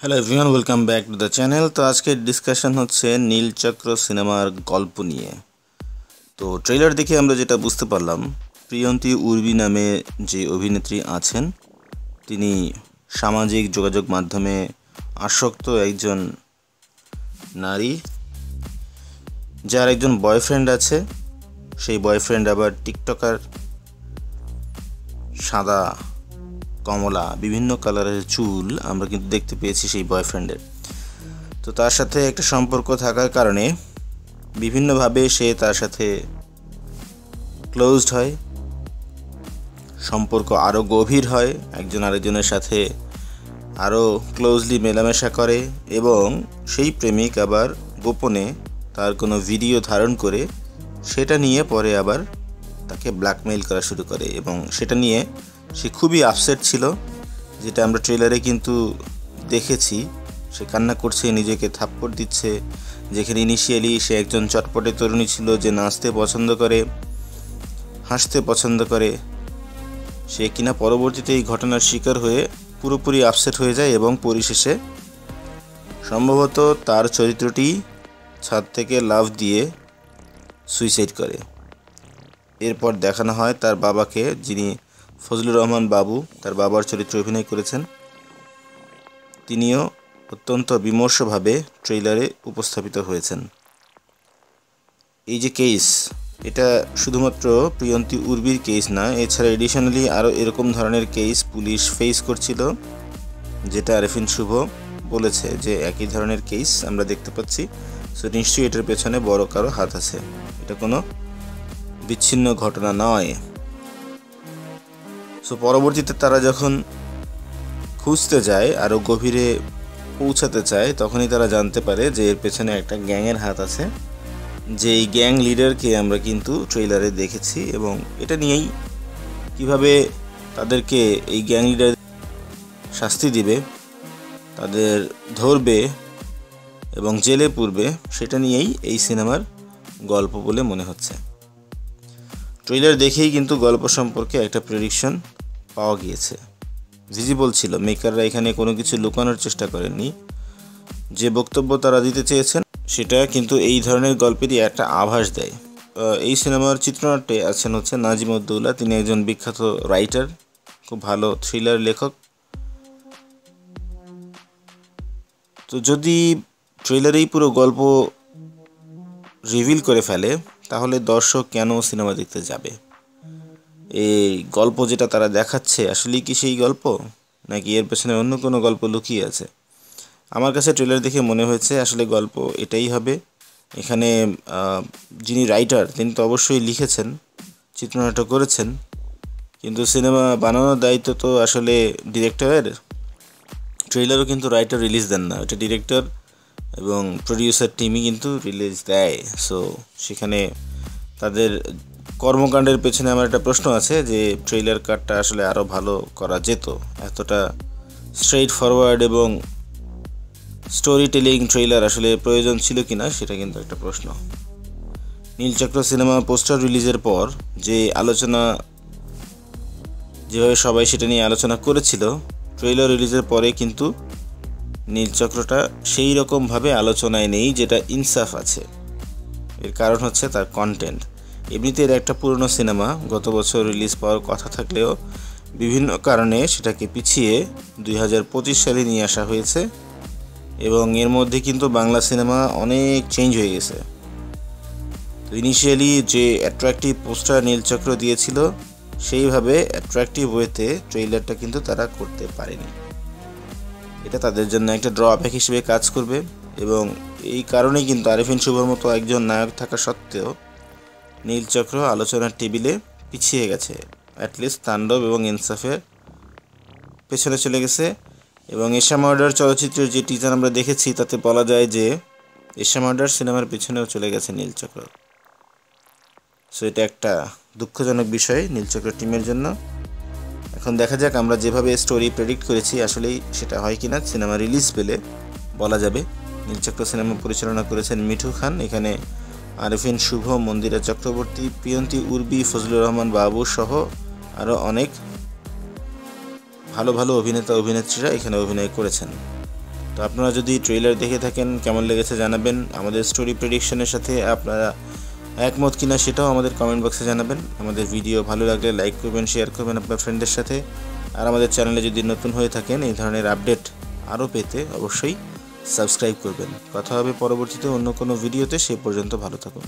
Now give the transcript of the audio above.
Hello everyone, welcome back to the channel. তো আজকের discussion হচ্ছে নীলচক্র সিনেমার গল্প নিয়ে। তো ট্রেলার দেখে আমরা যেটা বুঝতে পারলাম, প্রিয়ন্তী উর্বি নামে যে অভিনেত্রী আছেন তিনি সামাজিক যোগাযোগ মাধ্যমে আসক্ত একজন নারী, যার একজন বয়ফ্রেন্ড আছে। সেই বয়ফ্রেন্ড আবার টিকটকার, সাদা, কমলা, বিভিন্ন কালারের চুল আমরা কিন্তু দেখতে পেয়েছি সেই বয়ফ্রেন্ডের। তো তার সাথে একটা সম্পর্ক থাকার কারণে বিভিন্নভাবে সে তার সাথে ক্লোজড হয়, সম্পর্ক আরও গভীর হয়, একজন আরেকজনের সাথে আরও ক্লোজলি মেলামেশা করে এবং সেই প্রেমিক আবার গোপনে তার কোনো ভিডিও ধারণ করে সেটা নিয়ে পরে আবার তাকে ব্ল্যাকমেইল করা শুরু করে এবং সেটা নিয়ে সে খুবই আপসেট ছিল, যেটা আমরা ট্রেলারে কিন্তু দেখেছি। সে কান্না করছে, নিজেকে থাপ্পড় দিচ্ছে, যেখানে ইনিশিয়ালি সে একজন চটপটে তরুণী ছিল যে নাচতে পছন্দ করে, হাসতে পছন্দ করে, সে কিনা পরবর্তীতে এই ঘটনার শিকার হয়ে পুরোপুরি আপসেট হয়ে যায় এবং পরিশেষে সম্ভবত তার চরিত্রটি ছাদ থেকে লাফ দিয়ে সুইসাইড করে। এরপর দেখানো হয় তার বাবাকে, যিনি ফজলুর রহমান বাবু তার বাবার চরিত্রে অভিনয় করেছেন। তিনিও অত্যন্ত বিমর্ষভাবে ট্রেইলারে উপস্থাপিত হয়েছেন। এই যে কেস, এটা শুধুমাত্র প্রিয়ন্তী উর্বির কেস না, এছাড়া এডিশনালি আরও এরকম ধরনের কেস পুলিশ ফেস করছিল, যেটা আরেফিন শুভ বলেছে যে একই ধরনের কেস আমরা দেখতে পাচ্ছি। সো নিশ্চয়ই এটার পেছনে বড় কারো হাত আছে, এটা কোনো বিচ্ছিন্ন ঘটনা নয়। সো পরবর্তীতে তারা যখন খুঁজতে যায়, আরও গভীরে পৌঁছাতে চায়, তখনই তারা জানতে পারে যে এর পেছনে একটা গ্যাংয়ের হাত আছে, যে এই গ্যাং লিডারকে আমরা কিন্তু ট্রেইলারে দেখেছি এবং এটা নিয়েই কিভাবে তাদেরকে এই গ্যাং লিডার শাস্তি দিবে, তাদের ধরবে এবং জেলে পুরবে, সেটা নিয়েই এই সিনেমার গল্প বলে মনে হচ্ছে। ট্রেইলার দেখেই কিন্তু গল্প সম্পর্কে একটা প্রেডিকশন পাওয়া গিয়েছে, ভিজিবল ছিল। মেকাররা এখানে কোনো কিছু লুকানোর চেষ্টা করেননি, যে বক্তব্য তারা দিতে চেয়েছেন সেটা কিন্তু এই ধরনের গল্পেরই একটা আভাস দেয়। এই সিনেমার চিত্রনাট্যে আছেন হচ্ছে নাজিম উদ্দৌলা, তিনি একজন বিখ্যাত রাইটার, খুব ভালো থ্রিলার লেখক। তো যদি ট্রেলারেই পুরো গল্প রিভিল করে ফেলে, তাহলে দর্শক কেন সিনেমা দেখতে যাবে? এই গল্প যেটা তারা দেখাচ্ছে আসলেই কি সেই গল্প, নাকি এর পেছনে অন্য কোনো গল্প লুকিয়ে আছে? আমার কাছে ট্রেলার দেখে মনে হয়েছে আসলে গল্প এটাই হবে। এখানে যিনি রাইটার তিনি তো অবশ্যই লিখেছেন, চিত্রনাট্য করেছেন, কিন্তু সিনেমা বানানোর দায়িত্ব তো আসলে ডিরেক্টরের। ট্রেলারও কিন্তু রাইটার রিলিজ দেন না, এটা ডিরেক্টর এবং প্রডিউসার টিমই কিন্তু রিলিজ দেয়। সো সেখানে তাদের কর্মকাণ্ডের পেছনে আমার একটা প্রশ্ন আছে যে ট্রেলার কাটটা আসলে আরও ভালো করা যেত, এতটা স্ট্রেইট ফরওয়ার্ড এবং স্টোরি টেলিং ট্রেইলার আসলে প্রয়োজন ছিল কিনা, সেটা কিন্তু একটা প্রশ্ন। নীলচক্র সিনেমা পোস্টার রিলিজের পর যে আলোচনা, যেভাবে সবাই সেটা নিয়ে আলোচনা করেছিল, ট্রেইলার রিলিজের পরে কিন্তু নীলচক্রটা সেই রকমভাবে আলোচনায় নেই যেটা ইনসাফ আছে। এর কারণ হচ্ছে তার কন্টেন্ট। এমনিতে এর একটা পুরনো সিনেমা, গত বছর রিলিজ পাওয়ার কথা থাকলেও বিভিন্ন কারণে সেটাকে পিছিয়ে 2025 সালে নিয়ে আসা হয়েছে এবং এর মধ্যে কিন্তু বাংলা সিনেমা অনেক চেঞ্জ হয়ে গেছে। তো ইনিশিয়ালি যে অ্যাট্রাকটিভ পোস্টার নীলচক্র দিয়েছিল, সেইভাবে অ্যাট্রাকটিভ ওয়েতে ট্রেইলারটা কিন্তু তারা করতে পারেনি। এটা তাদের জন্য একটা ড্রব্যাক হিসেবে কাজ করবে এবং এই কারণেই কিন্তু আরেফিন শুভর মতো একজন নায়ক থাকা সত্ত্বেও নীলচক্র আলোচনার টেবিলে পিছিয়ে গেছে, অ্যাটলিস্ট তাণ্ডব এবং ইনসাফের পেছনে চলে গেছে। এবং এশা মার্ডার চলচ্চিত্রের যে টিজার আমরা দেখেছি, তাতে বলা যায় যে এশা মার্ডার সিনেমার পিছনেও চলে গেছে নীলচক্র। সো এটা একটা দুঃখজনক বিষয় নীলচক্র টিমের জন্য। এখন দেখা যাক, আমরা যেভাবে স্টোরি প্রেডিক্ট করেছি আসলেই সেটা হয় কিনা, সিনেমা রিলিজ পেলে বলা যাবে। নীলচক্র সিনেমা পরিচালনা করেছেন মিঠু খান, এখানে আরেফিন শুভ, মন্দিরা চক্রবর্তী, প্রিয়ন্তী উর্বি, ফজলুর রহমান বাবু সহ আরও অনেক ভালো ভালো অভিনেতা অভিনেত্রীরা এখানে অভিনয় করেছেন। তো আপনারা যদি ট্রেলার দেখে থাকেন কেমন লেগেছে জানাবেন। আমাদের স্টোরি প্রেডিকশনের সাথে আপনারা একমত কিনা সেটাও আমাদের কমেন্ট বক্সে জানাবেন। আমাদের ভিডিও ভালো লাগলে লাইক করবেন, শেয়ার করবেন আপনার ফ্রেন্ডদের সাথে। আর আমাদের চ্যানেলে যদি নতুন হয়ে থাকেন এই ধরনের আপডেট আরও পেতে অবশ্যই সাবস্ক্রাইব করবেন। কথা হবে পরবর্তীতে অন্য কোনো ভিডিওতে, সে পর্যন্ত ভালো থাকুন।